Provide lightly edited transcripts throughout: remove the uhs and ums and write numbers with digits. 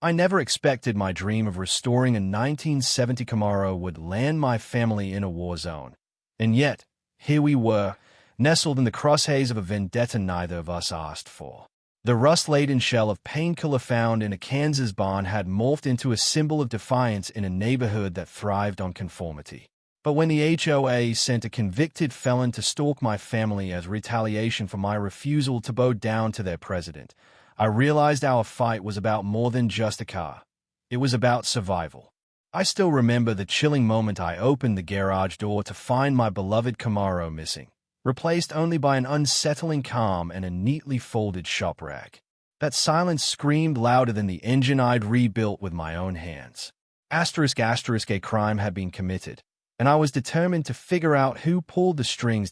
I never expected my dream of restoring a 1970 Camaro would land my family in a war zone. And yet, here we were, nestled in the crosshairs of a vendetta neither of us asked for. The rust-laden shell of painkiller found in a Kansas barn had morphed into a symbol of defiance in a neighborhood that thrived on conformity. But when the HOA sent a convicted felon to stalk my family as retaliation for my refusal to bow down to their president, I realized our fight was about more than just a car. It was about survival. I still remember the chilling moment I opened the garage door to find my beloved Camaro missing, replaced only by an unsettling calm and a neatly folded shop rag. That silence screamed louder than the engine I'd rebuilt with my own hands. A crime had been committed, and I was determined to figure out who pulled the strings.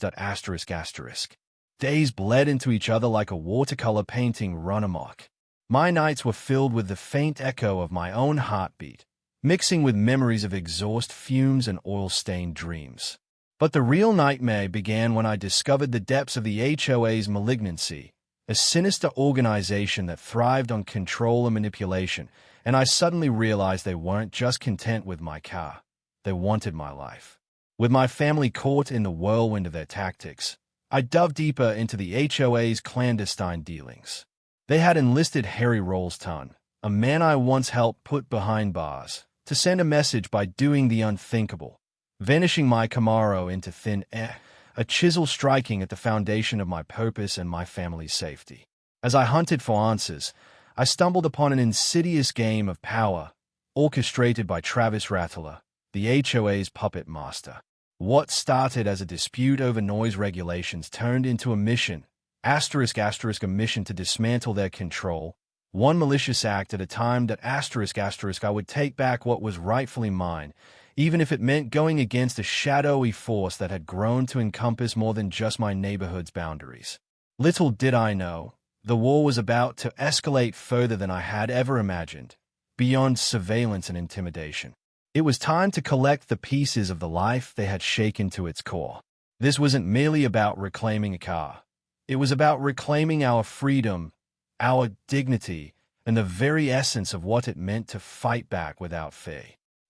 Days bled into each other like a watercolor painting run amok. My nights were filled with the faint echo of my own heartbeat, mixing with memories of exhaust fumes and oil-stained dreams. But the real nightmare began when I discovered the depths of the HOA's malignancy, a sinister organization that thrived on control and manipulation, and I suddenly realized they weren't just content with my car. They wanted my life. With my family caught in the whirlwind of their tactics, I dove deeper into the HOA's clandestine dealings. They had enlisted Harry Rollston, a man I once helped put behind bars, to send a message by doing the unthinkable, vanishing my Camaro into thin air, a chisel striking at the foundation of my purpose and my family's safety. As I hunted for answers, I stumbled upon an insidious game of power, orchestrated by Travis Rattler, the HOA's puppet master. What started as a dispute over noise regulations turned into a mission, a mission to dismantle their control, one malicious act at a time that I would take back what was rightfully mine, even if it meant going against a shadowy force that had grown to encompass more than just my neighborhood's boundaries. Little did I know, the war was about to escalate further than I had ever imagined, beyond surveillance and intimidation. It was time to collect the pieces of the life they had shaken to its core. This wasn't merely about reclaiming a car. It was about reclaiming our freedom, our dignity, and the very essence of what it meant to fight back without fear.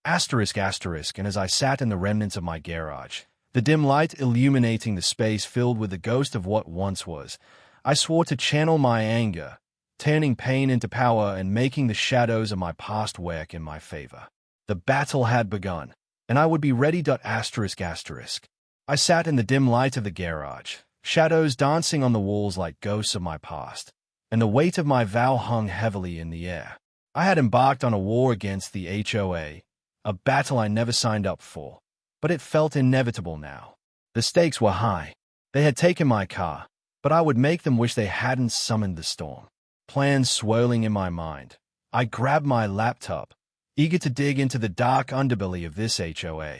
And as I sat in the remnants of my garage, the dim light illuminating the space filled with the ghost of what once was, I swore to channel my anger, turning pain into power and making the shadows of my past work in my favor. The battle had begun, and I would be ready. I sat in the dim light of the garage, shadows dancing on the walls like ghosts of my past, and the weight of my vow hung heavily in the air. I had embarked on a war against the HOA, a battle I never signed up for, but it felt inevitable now. The stakes were high. They had taken my car, but I would make them wish they hadn't summoned the storm. Plans swirling in my mind, I grabbed my laptop, eager to dig into the dark underbelly of this HOA.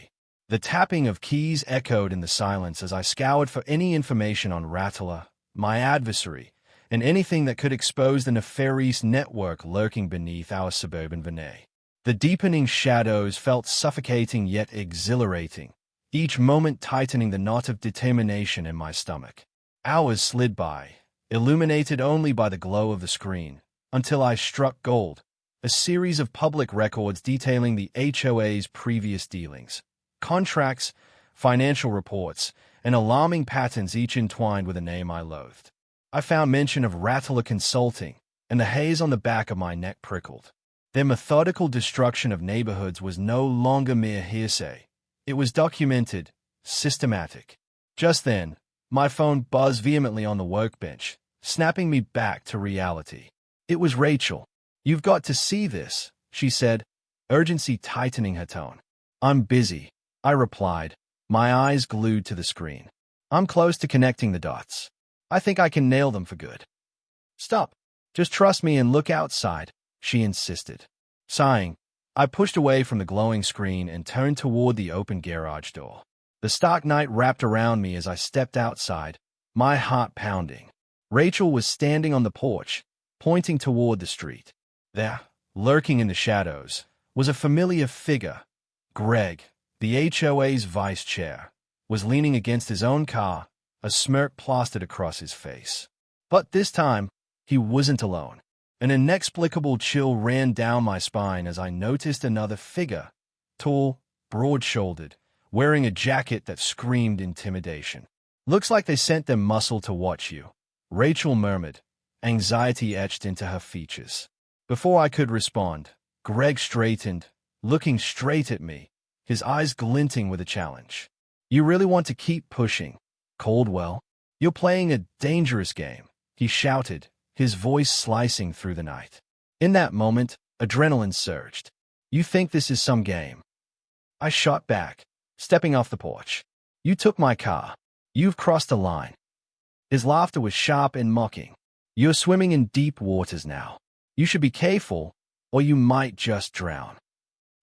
The tapping of keys echoed in the silence as I scoured for any information on Rattler, my adversary, and anything that could expose the nefarious network lurking beneath our suburban veneer. The deepening shadows felt suffocating yet exhilarating, each moment tightening the knot of determination in my stomach. Hours slid by, illuminated only by the glow of the screen, until I struck gold, a series of public records detailing the HOA's previous dealings, contracts, financial reports, and alarming patterns each entwined with a name I loathed. I found mention of Rattler Consulting, and the hairs on the back of my neck prickled. Their methodical destruction of neighborhoods was no longer mere hearsay. It was documented, systematic. Just then, my phone buzzed vehemently on the workbench, snapping me back to reality. It was Rachel. "You've got to see this," she said, urgency tightening her tone. "I'm busy," I replied, my eyes glued to the screen. "I'm close to connecting the dots. I think I can nail them for good." "Stop. Just trust me and look outside," she insisted. Sighing, I pushed away from the glowing screen and turned toward the open garage door. The stark night wrapped around me as I stepped outside, my heart pounding. Rachel was standing on the porch, pointing toward the street. There, lurking in the shadows, was a familiar figure. Greg, the HOA's vice chair, was leaning against his own car, a smirk plastered across his face. But this time, he wasn't alone. An inexplicable chill ran down my spine as I noticed another figure, tall, broad-shouldered, wearing a jacket that screamed intimidation. "Looks like they sent their muscle to watch you," Rachel murmured, anxiety etched into her features. Before I could respond, Greg straightened, looking straight at me, his eyes glinting with a challenge. "You really want to keep pushing, Caldwell? You're playing a dangerous game," he shouted, his voice slicing through the night. In that moment, adrenaline surged. "You think this is some game?" I shot back, stepping off the porch. "You took my car. You've crossed the line." His laughter was sharp and mocking. "You're swimming in deep waters now. You should be careful, or you might just drown."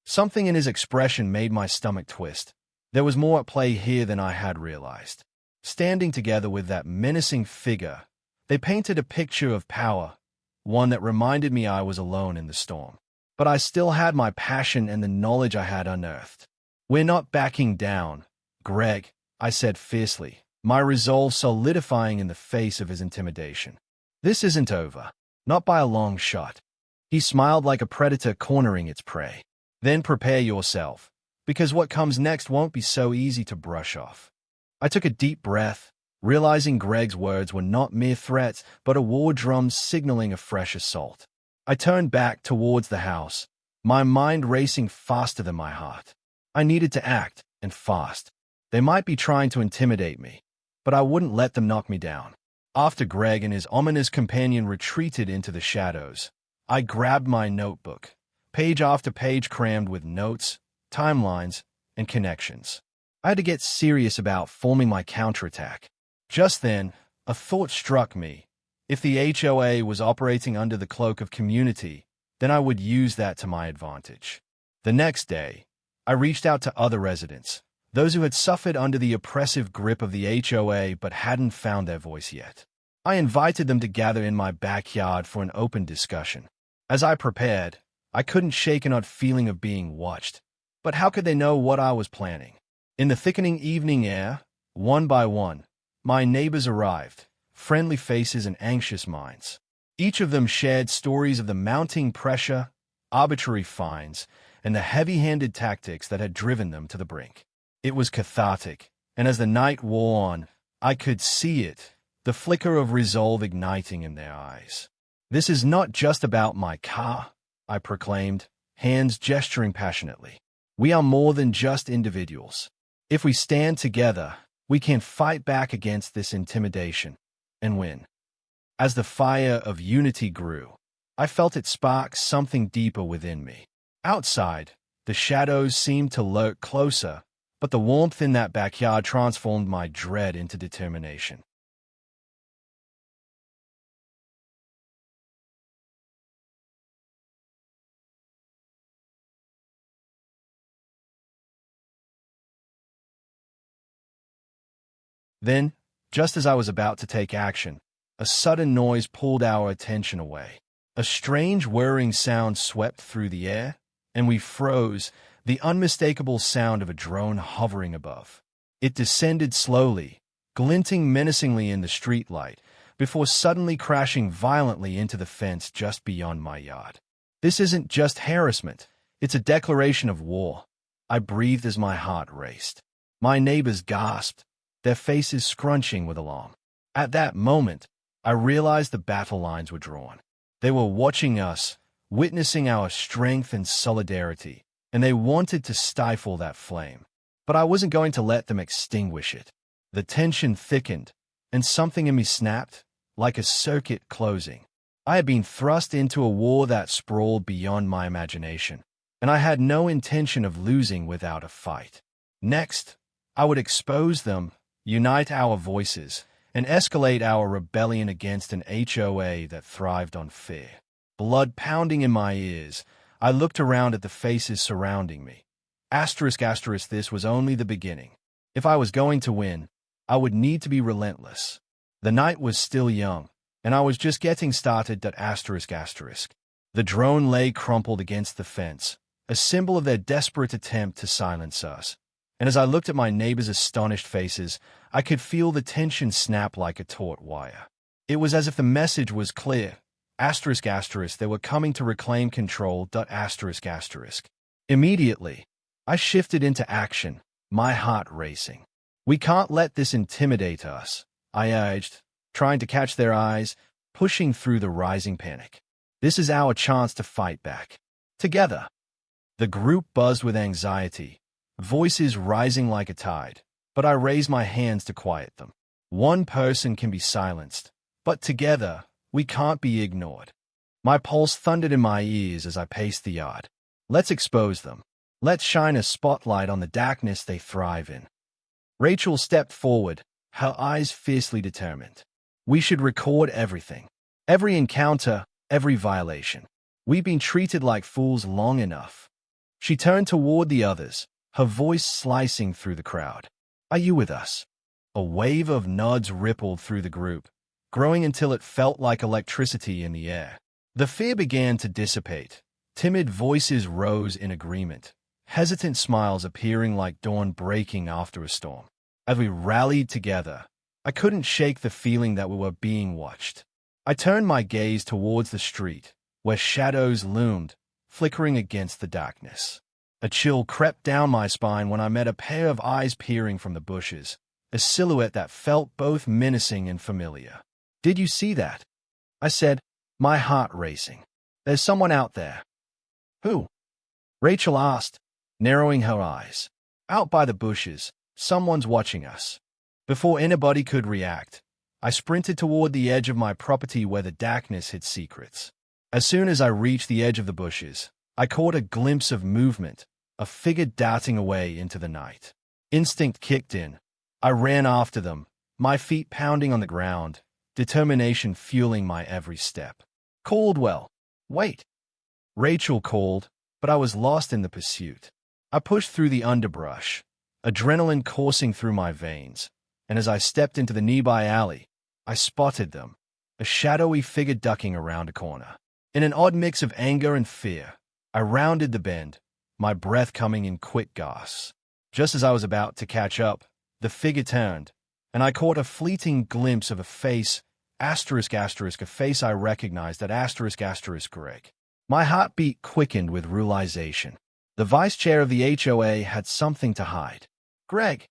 Something in his expression made my stomach twist. There was more at play here than I had realized. Standing together with that menacing figure, they painted a picture of power, one that reminded me I was alone in the storm. But I still had my passion and the knowledge I had unearthed. "We're not backing down, Greg," I said fiercely, my resolve solidifying in the face of his intimidation. "This isn't over. Not by a long shot." He smiled like a predator cornering its prey. "Then prepare yourself, because what comes next won't be so easy to brush off." I took a deep breath, realizing Greg's words were not mere threats, but a war drum signaling a fresh assault. I turned back towards the house, my mind racing faster than my heart. I needed to act, and fast. They might be trying to intimidate me, but I wouldn't let them knock me down. After Greg and his ominous companion retreated into the shadows, I grabbed my notebook, page after page crammed with notes, timelines, and connections. I had to get serious about forming my counterattack. Just then, a thought struck me. If the HOA was operating under the cloak of community, then I would use that to my advantage. The next day, I reached out to other residents, those who had suffered under the oppressive grip of the HOA but hadn't found their voice yet. I invited them to gather in my backyard for an open discussion. As I prepared, I couldn't shake an odd feeling of being watched. But how could they know what I was planning? In the thickening evening air, one by one, my neighbors arrived, friendly faces and anxious minds. Each of them shared stories of the mounting pressure, arbitrary fines, and the heavy-handed tactics that had driven them to the brink. It was cathartic, and as the night wore on, I could see it, the flicker of resolve igniting in their eyes. "This is not just about my car," I proclaimed, hands gesturing passionately. "We are more than just individuals. If we stand together, we can fight back against this intimidation and win." As the fire of unity grew, I felt it spark something deeper within me. Outside, the shadows seemed to lurk closer, but the warmth in that backyard transformed my dread into determination. Then, just as I was about to take action, a sudden noise pulled our attention away. A strange whirring sound swept through the air, and we froze, the unmistakable sound of a drone hovering above. It descended slowly, glinting menacingly in the streetlight, before suddenly crashing violently into the fence just beyond my yard. "This isn't just harassment, it's a declaration of war," I breathed as my heart raced. My neighbors gasped, their faces scrunching with alarm. At that moment, I realized the battle lines were drawn. They were watching us, witnessing our strength and solidarity, and they wanted to stifle that flame. But I wasn't going to let them extinguish it. The tension thickened, and something in me snapped, like a circuit closing. I had been thrust into a war that sprawled beyond my imagination, and I had no intention of losing without a fight. Next, I would expose them, unite our voices, and escalate our rebellion against an HOA that thrived on fear. Blood pounding in my ears, I looked around at the faces surrounding me. This was only the beginning. If I was going to win, I would need to be relentless. The night was still young, and I was just getting started. The drone lay crumpled against the fence, a symbol of their desperate attempt to silence us. And as I looked at my neighbors' astonished faces, I could feel the tension snap like a taut wire. It was as if the message was clear. Asterisk asterisk, they were coming to reclaim control. Asterisk asterisk. Immediately, I shifted into action, my heart racing. We can't let this intimidate us, I urged, trying to catch their eyes, pushing through the rising panic. This is our chance to fight back. Together. The group buzzed with anxiety, voices rising like a tide, but I raised my hands to quiet them. One person can be silenced, but together, we can't be ignored. My pulse thundered in my ears as I paced the yard. Let's expose them. Let's shine a spotlight on the darkness they thrive in. Rachel stepped forward, her eyes fiercely determined. We should record everything. Every encounter, every violation. We've been treated like fools long enough. She turned toward the others, her voice slicing through the crowd. Are you with us? A wave of nods rippled through the group, growing until it felt like electricity in the air. The fear began to dissipate. Timid voices rose in agreement, hesitant smiles appearing like dawn breaking after a storm. As we rallied together, I couldn't shake the feeling that we were being watched. I turned my gaze towards the street, where shadows loomed, flickering against the darkness. A chill crept down my spine when I met a pair of eyes peering from the bushes, a silhouette that felt both menacing and familiar. Did you see that? I said, my heart racing. There's someone out there. Who? Rachel asked, narrowing her eyes. Out by the bushes, someone's watching us. Before anybody could react, I sprinted toward the edge of my property where the darkness hid secrets. As soon as I reached the edge of the bushes, I caught a glimpse of movement, a figure darting away into the night. Instinct kicked in. I ran after them, my feet pounding on the ground, determination fueling my every step. Caldwell, wait. Rachel called, but I was lost in the pursuit. I pushed through the underbrush, adrenaline coursing through my veins, and as I stepped into the nearby alley, I spotted them, a shadowy figure ducking around a corner. In an odd mix of anger and fear, I rounded the bend, my breath coming in quick gasps. Just as I was about to catch up, the figure turned, and I caught a fleeting glimpse of a face, a face I recognized at Greg. My heartbeat quickened with realization. The vice chair of the HOA had something to hide. Greg!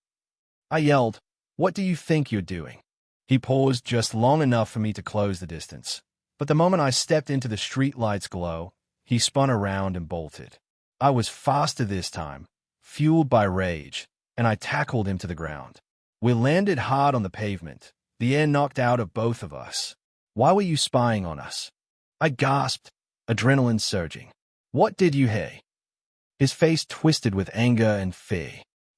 I yelled, what do you think you're doing? He paused just long enough for me to close the distance. But the moment I stepped into the streetlight's glow, he spun around and bolted. I was faster this time, fueled by rage, and I tackled him to the ground. We landed hard on the pavement, the air knocked out of both of us. Why were you spying on us? I gasped, adrenaline surging. What did you hear? His face twisted with anger and fear.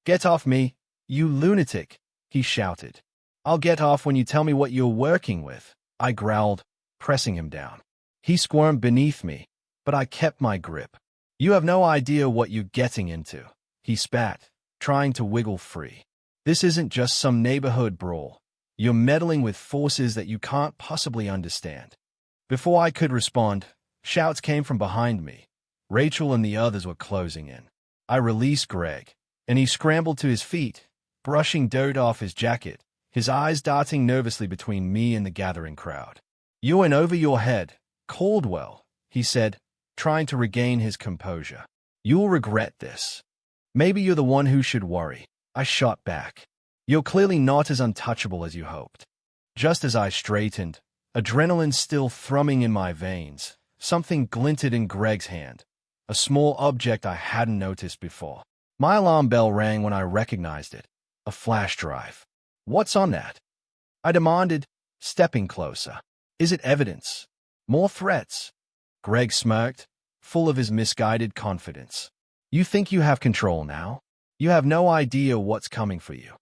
Get off me, you lunatic, he shouted. I'll get off when you tell me what you're working with, I growled, pressing him down. He squirmed beneath me, but I kept my grip. You have no idea what you're getting into, he spat, trying to wiggle free. This isn't just some neighborhood brawl. You're meddling with forces that you can't possibly understand. Before I could respond, shouts came from behind me. Rachel and the others were closing in. I released Greg, and he scrambled to his feet, brushing dirt off his jacket, his eyes darting nervously between me and the gathering crowd. You're in over your head, Caldwell, he said, trying to regain his composure. You'll regret this. Maybe you're the one who should worry, I shot back. You're clearly not as untouchable as you hoped. Just as I straightened, adrenaline still thrumming in my veins, something glinted in Greg's hand, a small object I hadn't noticed before. My alarm bell rang when I recognized it, a flash drive. What's on that? I demanded, stepping closer. Is it evidence? More threats? Greg smirked, full of his misguided confidence. You think you have control now? You have no idea what's coming for you.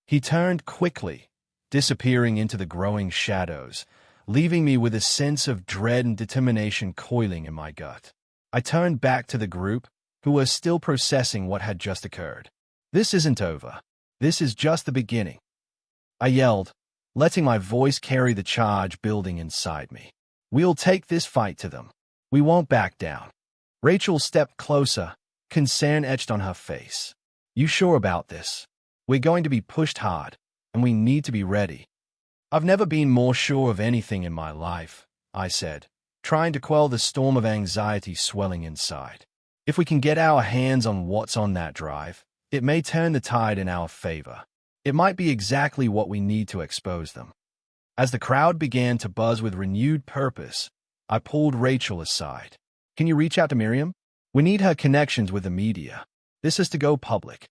He turned quickly, disappearing into the growing shadows, leaving me with a sense of dread and determination coiling in my gut. I turned back to the group, who were still processing what had just occurred. This isn't over. This is just the beginning. I yelled, letting my voice carry the charge building inside me. We'll take this fight to them. We won't back down. Rachel stepped closer, concern etched on her face. You sure about this? We're going to be pushed hard, and we need to be ready. I've never been more sure of anything in my life, I said, trying to quell the storm of anxiety swelling inside. If we can get our hands on what's on that drive, it may turn the tide in our favor. It might be exactly what we need to expose them. As the crowd began to buzz with renewed purpose, I pulled Rachel aside. Can you reach out to Miriam? We need her connections with the media. This is to go public.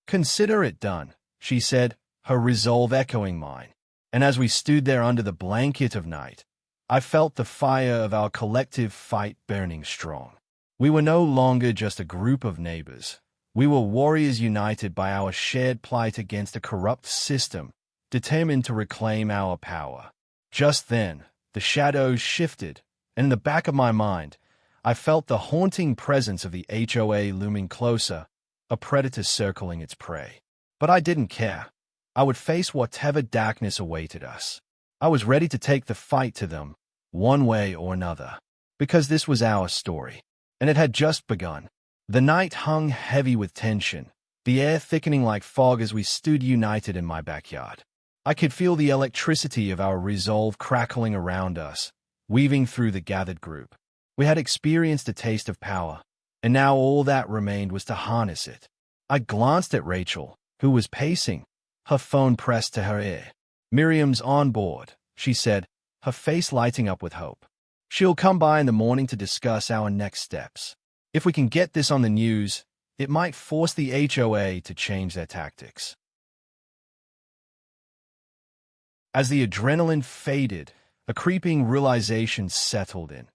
Consider it done, she said, her resolve echoing mine. And as we stood there under the blanket of night, I felt the fire of our collective fight burning strong. We were no longer just a group of neighbors. We were warriors united by our shared plight against a corrupt system, determined to reclaim our power. Just then, the shadows shifted, and in the back of my mind, I felt the haunting presence of the HOA looming closer, a predator circling its prey. But I didn't care. I would face whatever darkness awaited us. I was ready to take the fight to them, one way or another, because this was our story, and it had just begun. The night hung heavy with tension, the air thickening like fog as we stood united in my backyard. I could feel the electricity of our resolve crackling around us, weaving through the gathered group. We had experienced a taste of power, and now all that remained was to harness it. I glanced at Rachel, who was pacing, her phone pressed to her ear. "Miriam's on board," she said, her face lighting up with hope. "She'll come by in the morning to discuss our next steps. If we can get this on the news, it might force the HOA to change their tactics." As the adrenaline faded, a creeping realization settled in.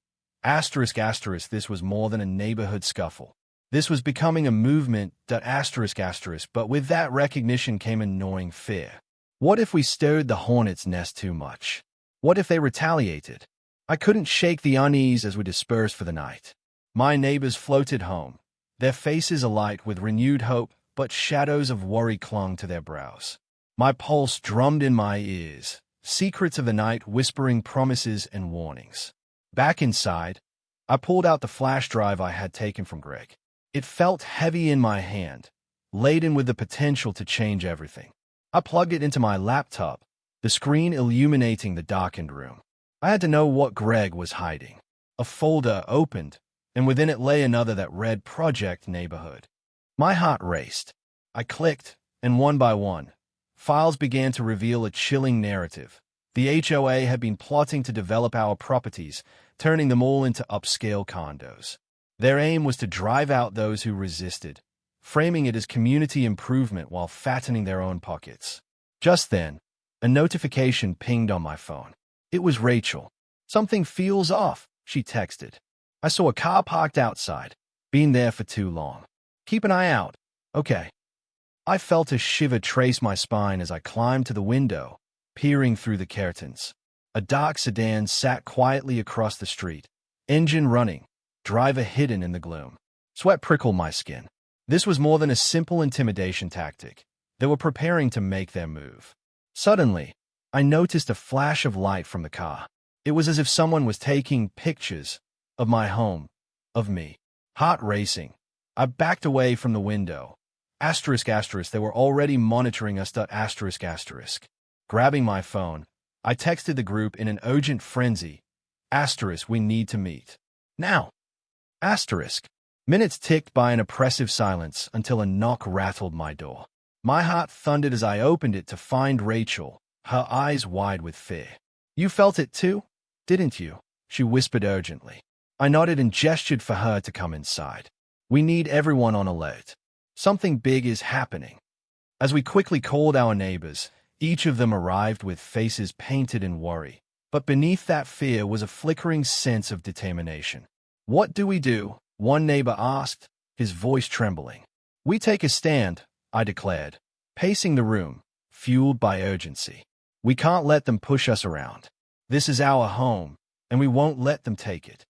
This was more than a neighborhood scuffle. This was becoming a movement, but with that recognition came a gnawing fear. What if we stirred the hornet's nest too much? What if they retaliated? I couldn't shake the unease as we dispersed for the night. My neighbors floated home, their faces alight with renewed hope, but shadows of worry clung to their brows. My pulse drummed in my ears, secrets of the night whispering promises and warnings. Back inside, I pulled out the flash drive I had taken from Greg. It felt heavy in my hand, laden with the potential to change everything. I plugged it into my laptop, the screen illuminating the darkened room. I had to know what Greg was hiding. A folder opened, and within it lay another that read Project Neighborhood. My heart raced. I clicked, and one by one, files began to reveal a chilling narrative. The HOA had been plotting to develop our properties, turning them all into upscale condos. Their aim was to drive out those who resisted, framing it as community improvement while fattening their own pockets. Just then, a notification pinged on my phone. It was Rachel. "Something feels off," she texted. "I saw a car parked outside. Been there for too long. Keep an eye out." "Okay." I felt a shiver trace my spine as I climbed to the window, peering through the curtains. A dark sedan sat quietly across the street, engine running, driver hidden in the gloom. Sweat prickled my skin. This was more than a simple intimidation tactic. They were preparing to make their move. Suddenly, I noticed a flash of light from the car. It was as if someone was taking pictures of my home, of me. Heart racing, I backed away from the window. They were already monitoring us. Grabbing my phone, I texted the group in an urgent frenzy. We need to meet. Now. Minutes ticked by in oppressive silence until a knock rattled my door. My heart thundered as I opened it to find Rachel, her eyes wide with fear. "You felt it too, didn't you?" she whispered urgently. I nodded and gestured for her to come inside. "We need everyone on alert. Something big is happening." As we quickly called our neighbors, each of them arrived with faces painted in worry. But beneath that fear was a flickering sense of determination. "What do we do?" one neighbor asked, his voice trembling. "We take a stand," I declared, pacing the room, fueled by urgency. "We can't let them push us around. This is our home, and we won't let them take it."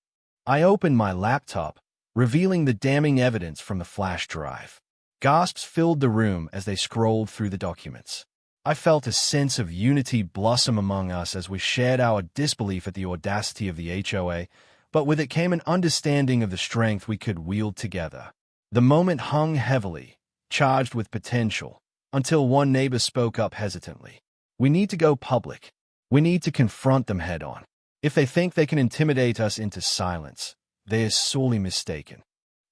I opened my laptop, revealing the damning evidence from the flash drive. Gasps filled the room as they scrolled through the documents. I felt a sense of unity blossom among us as we shared our disbelief at the audacity of the HOA, but with it came an understanding of the strength we could wield together. The moment hung heavily, charged with potential, until one neighbor spoke up hesitantly. "We need to go public. We need to confront them head-on." If they think they can intimidate us into silence, they are sorely mistaken.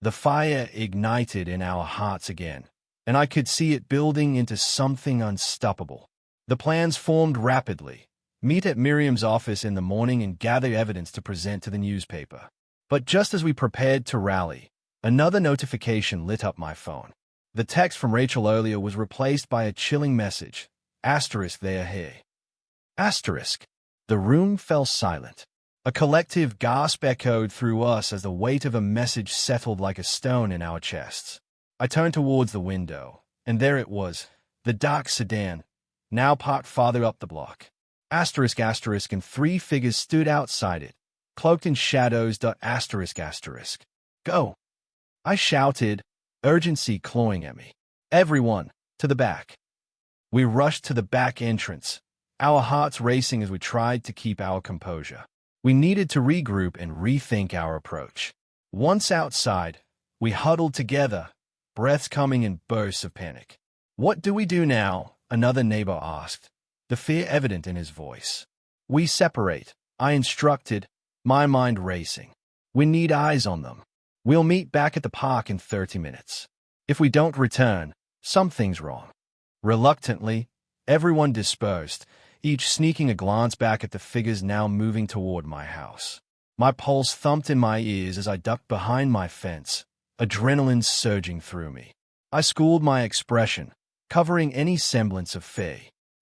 The fire ignited in our hearts again, and I could see it building into something unstoppable. The plans formed rapidly. Meet at Miriam's office in the morning and gather evidence to present to the newspaper. But just as we prepared to rally, another notification lit up my phone. The text from Rachel earlier was replaced by a chilling message. Asterisk, they are here. Asterisk. The room fell silent. A collective gasp echoed through us as the weight of a message settled like a stone in our chests. I turned towards the window, and there it was, the dark sedan, now parked farther up the block. Asterisk, asterisk, and three figures stood outside it, cloaked in shadows. Asterisk, asterisk. Go! I shouted, urgency clawing at me. Everyone, to the back. We rushed to the back entrance, our hearts racing as we tried to keep our composure. We needed to regroup and rethink our approach. Once outside, we huddled together, breaths coming in bursts of panic. What do we do now? Another neighbor asked, the fear evident in his voice. We separate, I instructed, my mind racing. We need eyes on them. We'll meet back at the park in 30 minutes. If we don't return, something's wrong. Reluctantly, everyone dispersed, each sneaking a glance back at the figures now moving toward my house. My pulse thumped in my ears as I ducked behind my fence, adrenaline surging through me. I schooled my expression, covering any semblance of fear.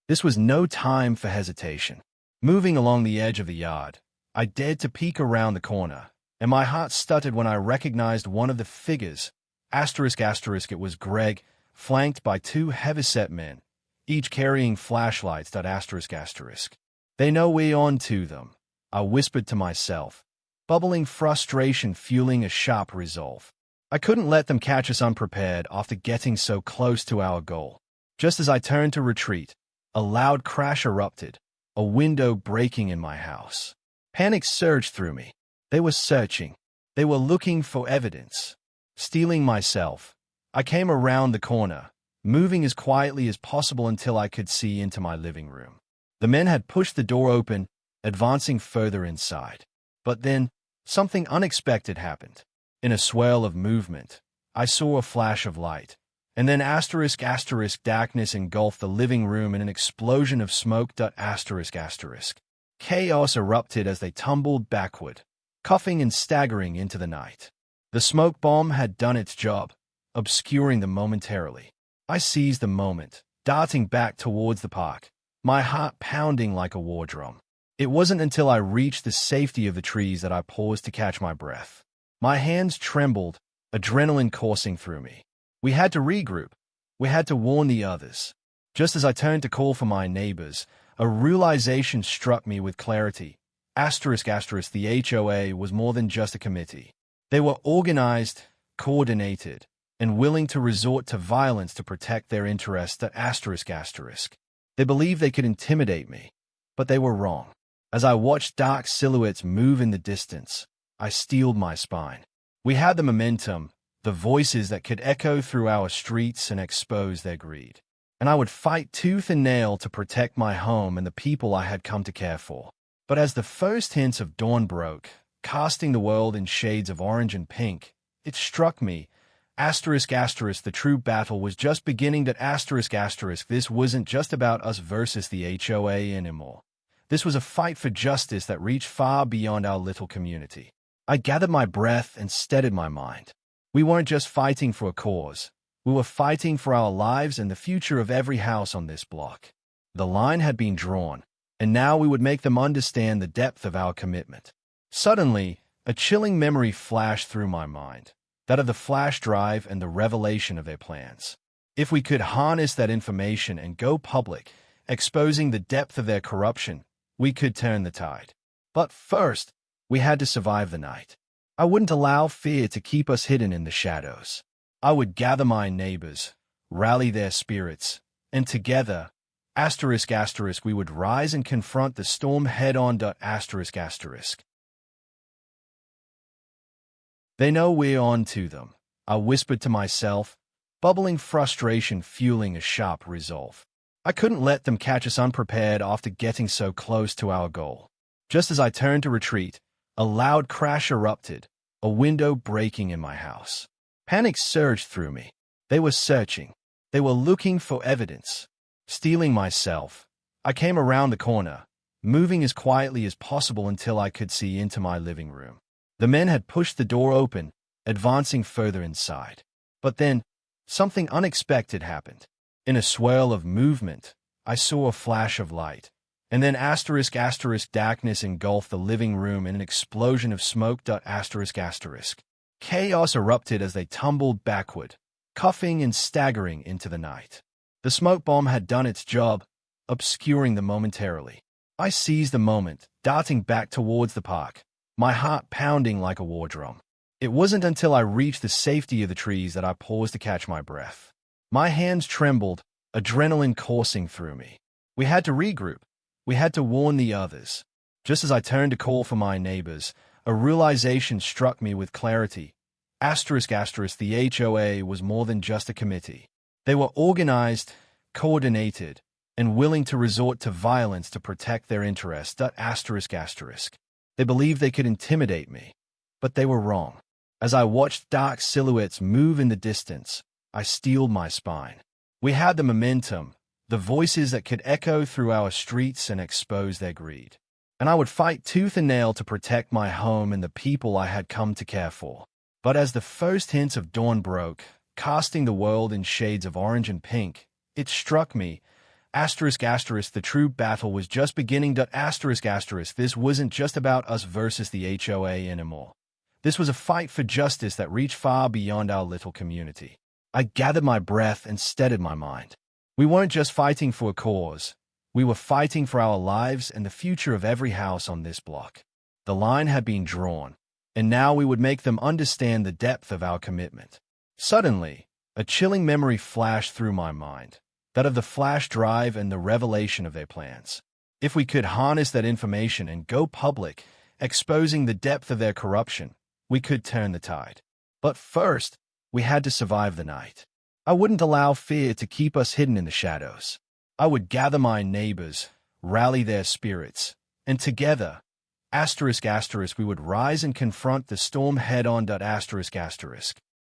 This was no time for hesitation. Moving along the edge of the yard, I dared to peek around the corner, and my heart stuttered when I recognized one of the figures. Asterisk, asterisk, it was Greg, flanked by two heavyset men, each carrying flashlights. Asterisk, asterisk. They know we're on to them, I whispered to myself, bubbling frustration fueling a sharp resolve. I couldn't let them catch us unprepared after getting so close to our goal. Just as I turned to retreat, a loud crash erupted, a window breaking in my house. Panic surged through me. They were searching. They were looking for evidence. Steeling myself, I came around the corner, moving as quietly as possible until I could see into my living room. The men had pushed the door open, advancing further inside. But then, something unexpected happened. In a swirl of movement, I saw a flash of light, and then asterisk, asterisk, darkness engulfed the living room in an explosion of smoke. Asterisk, asterisk. Chaos erupted as they tumbled backward, coughing and staggering into the night. The smoke bomb had done its job, obscuring them momentarily. I seized the moment, darting back towards the park, my heart pounding like a war drum. It wasn't until I reached the safety of the trees that I paused to catch my breath. My hands trembled, adrenaline coursing through me. We had to regroup. We had to warn the others. Just as I turned to call for my neighbors, a realization struck me with clarity. Asterisk, asterisk, the HOA was more than just a committee. They were organized, coordinated, and willing to resort to violence to protect their interests. Asterisk, asterisk. They believed they could intimidate me, but they were wrong. As I watched dark silhouettes move in the distance, I steeled my spine. We had the momentum, the voices that could echo through our streets and expose their greed. And I would fight tooth and nail to protect my home and the people I had come to care for. But as the first hints of dawn broke, casting the world in shades of orange and pink, it struck me, asterisk, asterisk, the true battle was just beginning. Asterisk, asterisk, this wasn't just about us versus the HOA anymore. This was a fight for justice that reached far beyond our little community. I gathered my breath and steadied my mind. We weren't just fighting for a cause. We were fighting for our lives and the future of every house on this block. The line had been drawn, and now we would make them understand the depth of our commitment. Suddenly, a chilling memory flashed through my mind, that of the flash drive and the revelation of their plans. If we could harness that information and go public, exposing the depth of their corruption, we could turn the tide. But first, we had to survive the night. I wouldn't allow fear to keep us hidden in the shadows. I would gather my neighbors, rally their spirits, and together, asterisk, asterisk, we would rise and confront the storm head-on. Asterisk, asterisk. They know we're on to them, I whispered to myself, bubbling frustration fueling a sharp resolve. I couldn't let them catch us unprepared after getting so close to our goal. Just as I turned to retreat, a loud crash erupted, a window breaking in my house. Panic surged through me. They were searching. They were looking for evidence. Steeling myself, I came around the corner, moving as quietly as possible until I could see into my living room. The men had pushed the door open, advancing further inside. But then, something unexpected happened. In a swirl of movement, I saw a flash of light, and then darkness engulfed the living room in an explosion of smoke. Chaos erupted as they tumbled backward, coughing and staggering into the night. The smoke bomb had done its job, obscuring them momentarily. I seized the moment, darting back towards the park, my heart pounding like a war drum. It wasn't until I reached the safety of the trees that I paused to catch my breath. My hands trembled, adrenaline coursing through me. We had to regroup. We had to warn the others. Just as I turned to call for my neighbors, a realization struck me with clarity. The HOA was more than just a committee. They were organized, coordinated, and willing to resort to violence to protect their interests. They believed they could intimidate me, but they were wrong. As I watched dark silhouettes move in the distance, I steeled my spine. We had the momentum, the voices that could echo through our streets and expose their greed. And I would fight tooth and nail to protect my home and the people I had come to care for. But as the first hints of dawn broke, casting the world in shades of orange and pink, it struck me, the true battle was just beginning. This wasn't just about us versus the HOA anymore. This was a fight for justice that reached far beyond our little community. I gathered my breath and steadied my mind. We weren't just fighting for a cause. We were fighting for our lives and the future of every house on this block. The line had been drawn, and now we would make them understand the depth of our commitment. Suddenly, a chilling memory flashed through my mind, that of the flash drive and the revelation of their plans. If we could harness that information and go public, exposing the depth of their corruption, we could turn the tide. But first, we had to survive the night. I wouldn't allow fear to keep us hidden in the shadows. I would gather my neighbors, rally their spirits, and together, we would rise and confront the storm head-on.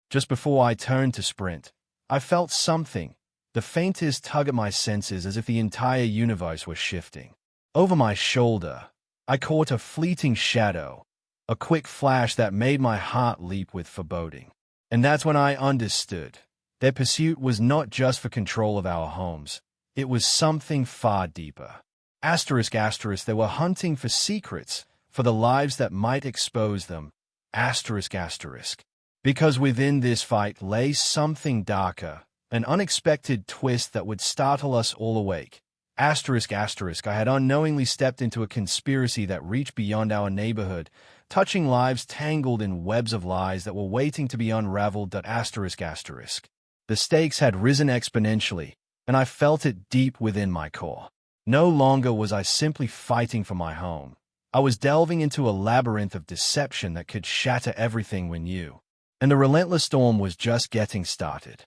Just before I turned to sprint, I felt something, the faintest tug at my senses, as if the entire universe was shifting. Over my shoulder, I caught a fleeting shadow, a quick flash that made my heart leap with foreboding. And that's when I understood. Their pursuit was not just for control of our homes. It was something far deeper. They were hunting for secrets, for the lives that might expose them. Because within this fight lay something darker, an unexpected twist that would startle us all awake. I had unknowingly stepped into a conspiracy that reached beyond our neighborhood, touching lives tangled in webs of lies that were waiting to be unraveled. The stakes had risen exponentially, and I felt it deep within my core. No longer was I simply fighting for my home. I was delving into a labyrinth of deception that could shatter everything we knew. And the relentless storm was just getting started.